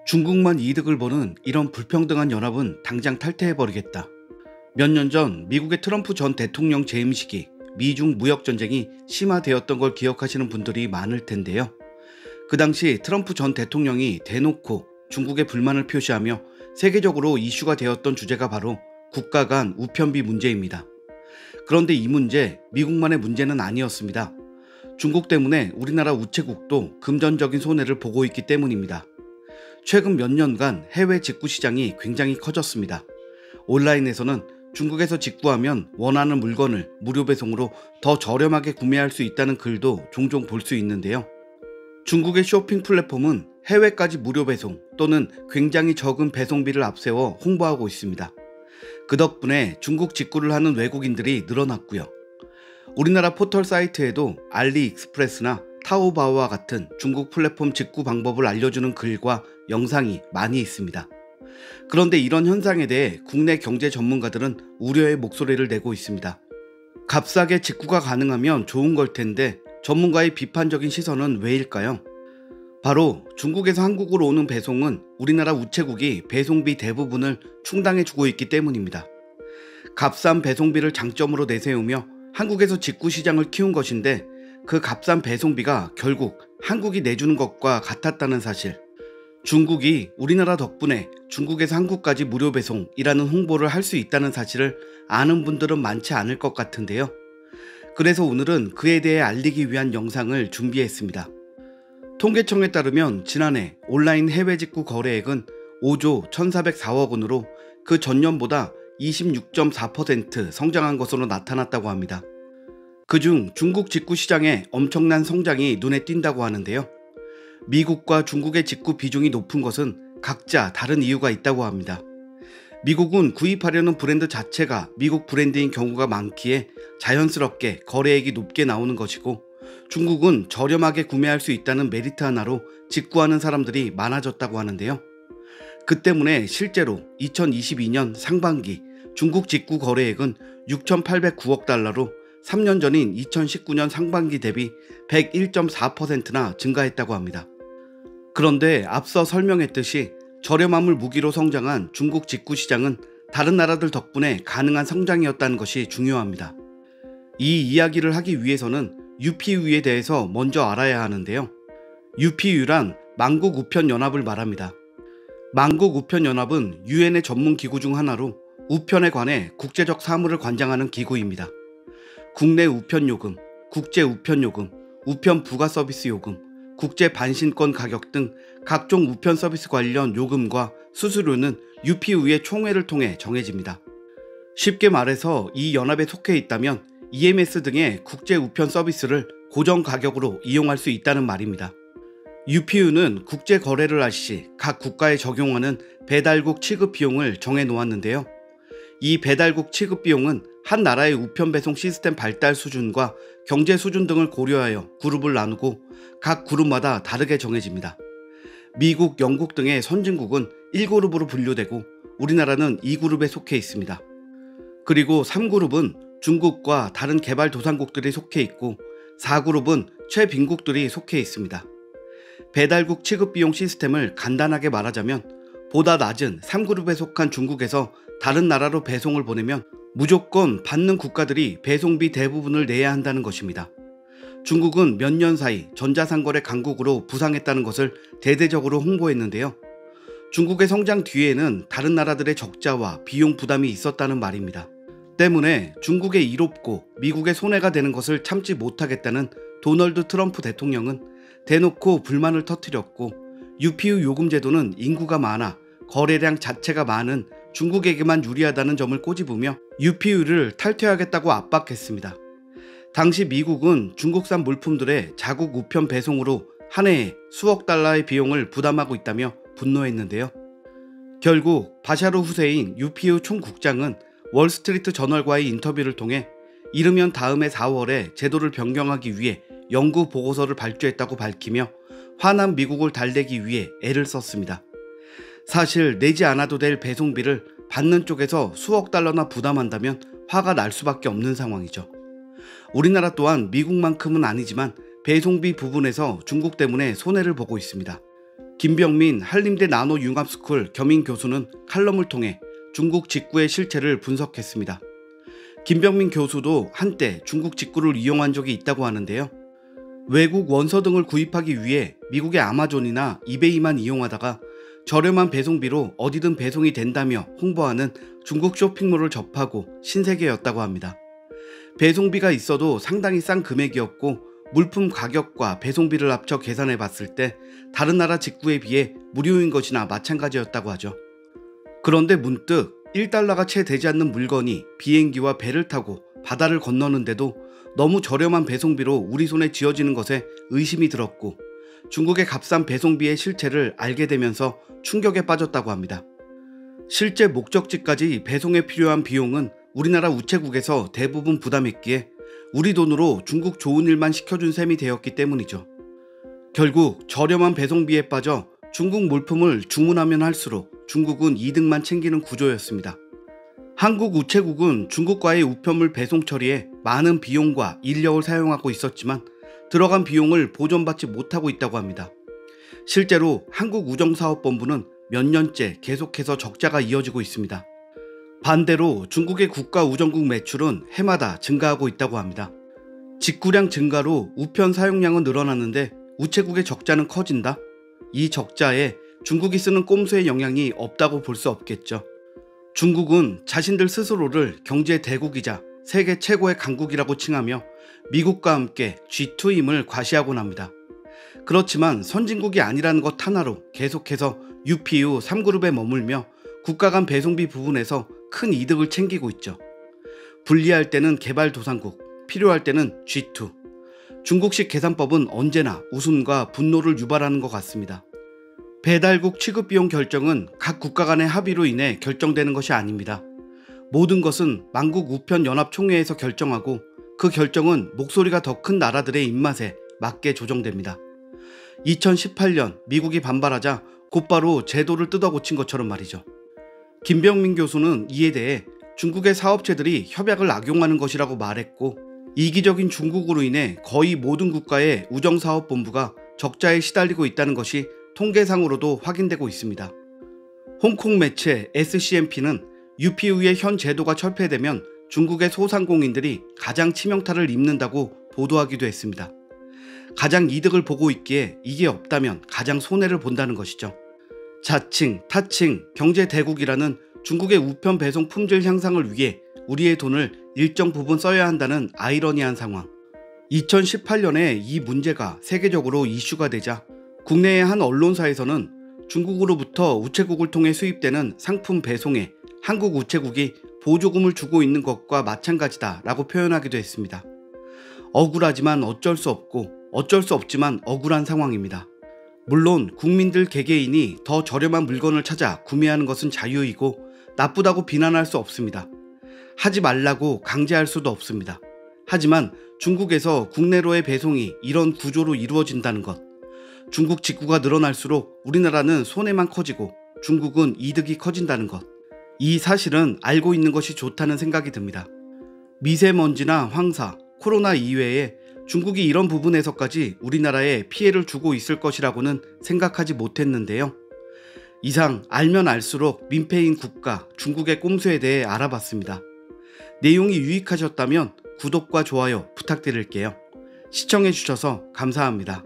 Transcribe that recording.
중국만 이득을 보는 이런 불평등한 연합은 당장 탈퇴해버리겠다. 몇 년 전 미국의 트럼프 전 대통령 재임 시기 미중 무역전쟁이 심화되었던 걸 기억하시는 분들이 많을 텐데요. 그 당시 트럼프 전 대통령이 대놓고 중국에 불만을 표시하며 세계적으로 이슈가 되었던 주제가 바로 국가 간 우편비 문제입니다. 그런데 이 문제, 미국만의 문제는 아니었습니다. 중국 때문에 우리나라 우체국도 금전적인 손해를 보고 있기 때문입니다. 최근 몇 년간 해외 직구 시장이 굉장히 커졌습니다. 온라인에서는 중국에서 직구하면 원하는 물건을 무료 배송으로 더 저렴하게 구매할 수 있다는 글도 종종 볼 수 있는데요. 중국의 쇼핑 플랫폼은 해외까지 무료 배송 또는 굉장히 적은 배송비를 앞세워 홍보하고 있습니다. 그 덕분에 중국 직구를 하는 외국인들이 늘어났고요. 우리나라 포털 사이트에도 알리익스프레스나 타오바오와 같은 중국 플랫폼 직구 방법을 알려주는 글과 영상이 많이 있습니다. 그런데 이런 현상에 대해 국내 경제 전문가들은 우려의 목소리를 내고 있습니다. 값싸게 직구가 가능하면 좋은 걸 텐데 전문가의 비판적인 시선은 왜일까요? 바로 중국에서 한국으로 오는 배송은 우리나라 우체국이 배송비 대부분을 충당해주고 있기 때문입니다. 값싼 배송비를 장점으로 내세우며 한국에서 직구 시장을 키운 것인데 그 값싼 배송비가 결국 한국이 내주는 것과 같았다는 사실. 중국이 우리나라 덕분에 중국에서 한국까지 무료 배송이라는 홍보를 할 수 있다는 사실을 아는 분들은 많지 않을 것 같은데요. 그래서 오늘은 그에 대해 알리기 위한 영상을 준비했습니다. 통계청에 따르면 지난해 온라인 해외 직구 거래액은 5조 1,404억 원으로 그 전년보다 26.4% 성장한 것으로 나타났다고 합니다. 그중 중국 직구 시장의 엄청난 성장이 눈에 띈다고 하는데요. 미국과 중국의 직구 비중이 높은 것은 각자 다른 이유가 있다고 합니다. 미국은 구입하려는 브랜드 자체가 미국 브랜드인 경우가 많기에 자연스럽게 거래액이 높게 나오는 것이고, 중국은 저렴하게 구매할 수 있다는 메리트 하나로 직구하는 사람들이 많아졌다고 하는데요. 그 때문에 실제로 2022년 상반기 중국 직구 거래액은 6,809억 달러로 3년 전인 2019년 상반기 대비 101.4%나 증가했다고 합니다. 그런데 앞서 설명했듯이 저렴함을 무기로 성장한 중국 직구 시장은 다른 나라들 덕분에 가능한 성장이었다는 것이 중요합니다. 이 이야기를 하기 위해서는 UPU에 대해서 먼저 알아야 하는데요. UPU란 만국우편연합을 말합니다. 만국우편연합은 유엔의 전문 기구 중 하나로 우편에 관해 국제적 사무를 관장하는 기구입니다. 국내 우편요금, 국제 우편요금, 우편 부가 서비스 요금, 국제 반신권 가격 등 각종 우편 서비스 관련 요금과 수수료는 UPU의 총회를 통해 정해집니다. 쉽게 말해서 이 연합에 속해 있다면 EMS 등의 국제 우편 서비스를 고정 가격으로 이용할 수 있다는 말입니다. UPU는 국제 거래를 할 시 각 국가에 적용하는 배달국 취급 비용을 정해 놓았는데요. 이 배달국 취급 비용은 한 나라의 우편 배송 시스템 발달 수준과 경제 수준 등을 고려하여 그룹을 나누고 각 그룹마다 다르게 정해집니다. 미국, 영국 등의 선진국은 1그룹으로 분류되고 우리나라는 2그룹에 속해 있습니다. 그리고 3그룹은 중국과 다른 개발도상국들이 속해 있고 4그룹은 최빈국들이 속해 있습니다. 배달국 취급 비용 시스템을 간단하게 말하자면 보다 낮은 3그룹에 속한 중국에서 다른 나라로 배송을 보내면 무조건 받는 국가들이 배송비 대부분을 내야 한다는 것입니다. 중국은 몇 년 사이 전자상거래 강국으로 부상했다는 것을 대대적으로 홍보했는데요. 중국의 성장 뒤에는 다른 나라들의 적자와 비용 부담이 있었다는 말입니다. 때문에 중국의 이롭고 미국의 손해가 되는 것을 참지 못하겠다는 도널드 트럼프 대통령은 대놓고 불만을 터뜨렸고, UPU 요금 제도는 인구가 많아 거래량 자체가 많은 중국에게만 유리하다는 점을 꼬집으며 UPU를 탈퇴하겠다고 압박했습니다. 당시 미국은 중국산 물품들의 자국 우편 배송으로 한 해에 수억 달러의 비용을 부담하고 있다며 분노했는데요. 결국 바샤르 후세인 UPU 총국장은 월스트리트 저널과의 인터뷰를 통해 이르면 다음해 4월에 제도를 변경하기 위해 연구 보고서를 발주했다고 밝히며 화난 미국을 달래기 위해 애를 썼습니다. 사실 내지 않아도 될 배송비를 받는 쪽에서 수억 달러나 부담한다면 화가 날 수밖에 없는 상황이죠. 우리나라 또한 미국만큼은 아니지만 배송비 부분에서 중국 때문에 손해를 보고 있습니다. 김병민 한림대 나노융합스쿨 겸임 교수는 칼럼을 통해 중국 직구의 실체를 분석했습니다. 김병민 교수도 한때 중국 직구를 이용한 적이 있다고 하는데요. 외국 원서 등을 구입하기 위해 미국의 아마존이나 이베이만 이용하다가 저렴한 배송비로 어디든 배송이 된다며 홍보하는 중국 쇼핑몰을 접하고 신세계였다고 합니다. 배송비가 있어도 상당히 싼 금액이었고 물품 가격과 배송비를 합쳐 계산해 봤을 때 다른 나라 직구에 비해 무료인 것이나 마찬가지였다고 하죠. 그런데 문득 1달러가 채 되지 않는 물건이 비행기와 배를 타고 바다를 건너는데도 너무 저렴한 배송비로 우리 손에 쥐어지는 것에 의심이 들었고 중국의 값싼 배송비의 실체를 알게 되면서 충격에 빠졌다고 합니다. 실제 목적지까지 배송에 필요한 비용은 우리나라 우체국에서 대부분 부담했기에 우리 돈으로 중국 좋은 일만 시켜준 셈이 되었기 때문이죠. 결국 저렴한 배송비에 빠져 중국 물품을 주문하면 할수록 중국은 이득만 챙기는 구조였습니다. 한국 우체국은 중국과의 우편물 배송 처리에 많은 비용과 인력을 사용하고 있었지만 들어간 비용을 보전받지 못하고 있다고 합니다. 실제로 한국우정사업본부는 몇 년째 계속해서 적자가 이어지고 있습니다. 반대로 중국의 국가우정국 매출은 해마다 증가하고 있다고 합니다. 직구량 증가로 우편 사용량은 늘어났는데 우체국의 적자는 커진다? 이 적자에 중국이 쓰는 꼼수의 영향이 없다고 볼 수 없겠죠. 중국은 자신들 스스로를 경제 대국이자 세계 최고의 강국이라고 칭하며 미국과 함께 G2임을 과시하곤 합니다. 그렇지만 선진국이 아니라는 것 하나로 계속해서 UPU 3그룹에 머물며 국가 간 배송비 부분에서 큰 이득을 챙기고 있죠. 불리할 때는 개발도상국, 필요할 때는 G2. 중국식 계산법은 언제나 웃음과 분노를 유발하는 것 같습니다. 배달국 취급비용 결정은 각 국가 간의 합의로 인해 결정되는 것이 아닙니다. 모든 것은 만국우편연합총회에서 결정하고 그 결정은 목소리가 더 큰 나라들의 입맛에 맞게 조정됩니다. 2018년 미국이 반발하자 곧바로 제도를 뜯어고친 것처럼 말이죠. 김병민 교수는 이에 대해 중국의 사업체들이 협약을 악용하는 것이라고 말했고 이기적인 중국으로 인해 거의 모든 국가의 우정사업본부가 적자에 시달리고 있다는 것이 통계상으로도 확인되고 있습니다. 홍콩 매체 SCMP는 UPU의 현 제도가 철폐되면 중국의 소상공인들이 가장 치명타를 입는다고 보도하기도 했습니다. 가장 이득을 보고 있기에 이게 없다면 가장 손해를 본다는 것이죠. 자칭, 타칭, 경제대국이라는 중국의 우편 배송 품질 향상을 위해 우리의 돈을 일정 부분 써야 한다는 아이러니한 상황. 2018년에 이 문제가 세계적으로 이슈가 되자 국내의 한 언론사에서는 중국으로부터 우체국을 통해 수입되는 상품 배송에 한국 우체국이 보조금을 주고 있는 것과 마찬가지다 라고 표현하기도 했습니다. 억울하지만 어쩔 수 없고 어쩔 수 없지만 억울한 상황입니다. 물론 국민들 개개인이 더 저렴한 물건을 찾아 구매하는 것은 자유이고 나쁘다고 비난할 수 없습니다. 하지 말라고 강제할 수도 없습니다. 하지만 중국에서 국내로의 배송이 이런 구조로 이루어진다는 것, 중국 직구가 늘어날수록 우리나라는 손해만 커지고 중국은 이득이 커진다는 것, 이 사실은 알고 있는 것이 좋다는 생각이 듭니다. 미세먼지나 황사, 코로나 이외에 중국이 이런 부분에서까지 우리나라에 피해를 주고 있을 것이라고는 생각하지 못했는데요. 이상 알면 알수록 민폐인 국가 중국의 꼼수에 대해 알아봤습니다. 내용이 유익하셨다면 구독과 좋아요 부탁드릴게요. 시청해주셔서 감사합니다.